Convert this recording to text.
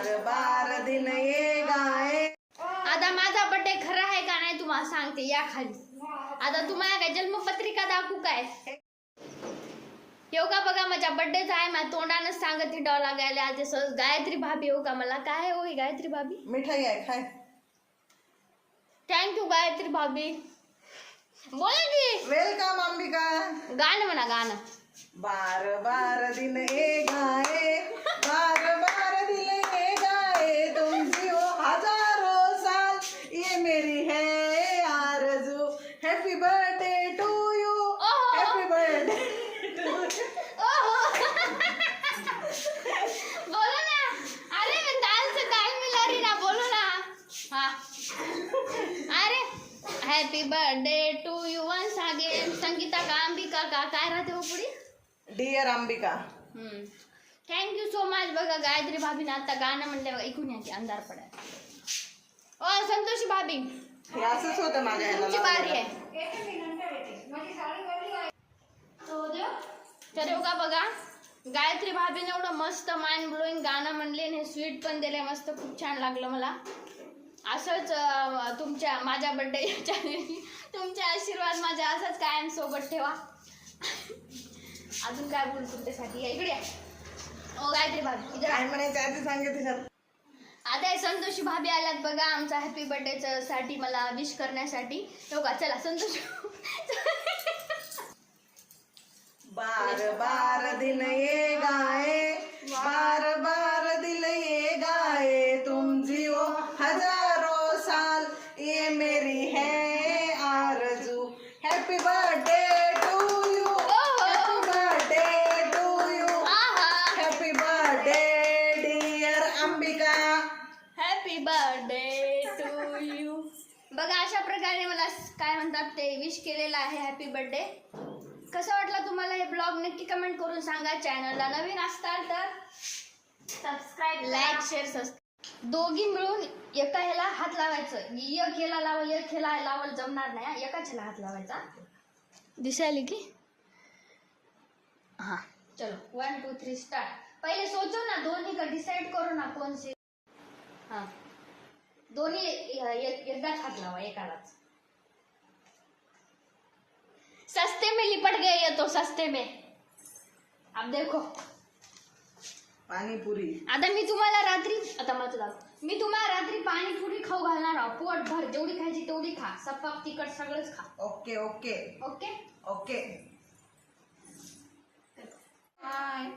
बार बार दिन ये गाए. आता माझा बर्थडे खरा आहे का नाही तुम्हाला सांगते या खाली. आता तुम्हाला काय जन्मपत्रिका दाखवू काय? येऊ का बघा माझ्या बर्थडेचा आहे. माझ्या तोंडानंच सांगत हिंडावं लागायला. आज गायत्री भाभी येऊ का मला काय हो गायत्री भाभी? मिठाई आहे खाय. थँक्यू गायत्री भाभी. बोला की. वेलकम अंबिका. गाणं म्हणा गाणं. बार बार दिन ये गाए, बार बार दिन ये गाए, तुम जियो हजारों साल, ये मेरी है आरज़ू. Happy birthday to you. Happy birthday to you. बोलो ना. अरे मैं ताल से ताल मिला रही ना. बोलो ना. हाँ. अरे happy birthday to you once again. Sangeeta का अंबिका का काय राहते हो पुढे? Dear Ambika. Thank you so much. बघा गायत्री भाभीने आता गाणं म्हणल्यावर ऐकून या की अंधार पडायला. ओ संतोषी भाभी हे असंच होतं माझ्या ह्याला तुमची बारी लावलेलं. आहे. तर येऊ का बघा गायत्री भाभीने एवढं मस्त माइंड ब्लोईंग गाणं म्हणले आणि स्वीट पण दिले मस्त. खूप छान लागलं मला. असंच तुमच्या माझ्या बर्थडेच्या तुमचे आशीर्वाद माझ्या असंच कायम सोबत ठेवा. अजून काय बोलू तुमच्यासाठी? इकडे या. ओ गायत्री भाभी इधर काय म्हणायचं आधी सांगितलं. आता संतोषी भाभी आल्यात बघा आमचा हॅपी बर्थडेच्या साठी मला विश करण्यासाठी. हो का चला संतोष. बार बार दिन ये गाए, बार बार दिल ये गाए, तुम जियो हजारों साल, ये मेरी है आरज़ू. Happy birthday to you. Happy birthday to you. Happy birthday dear Ambika. Happy birthday to you. बघा अशा प्रकारे मला काय म्हणतात ते विश केलेलं आहे हॅपी बर्थडे. कसं वाटलं तुम्हाला हे ब्लॉग नक्की कमेंट करून सांगा. चॅनलला नवीन असताल तर सबस्क्राईब लाईक शेअर सबस्क्राईब दोघी मिळून एका ह्याला हात लावायचं. एक ह्याला लावा एक ह्याला लावायला जमणार नाही. एकाच ह्याला हात लावायचा. दिसायली की हां चलो 1 2 3 स्टार्ट. पहिले सोचो ना दोन्ही का डिसाइड करो ना कौन से. हाँ दोन्ही एकदाच हात लावा एकालाच. सस्ते में लिपट गए ये तो सस्ते में. अब देखो पाणीपुरी. आता मी तुम्हाला रात्री मी तुम्हाला रात्री पाणीपुरी खाऊ घालणार आहोत. पोट भर जेवढी खायची तेवढी खा. सपक तिखट सगळंच खा. Okay okay okay okay. Bye.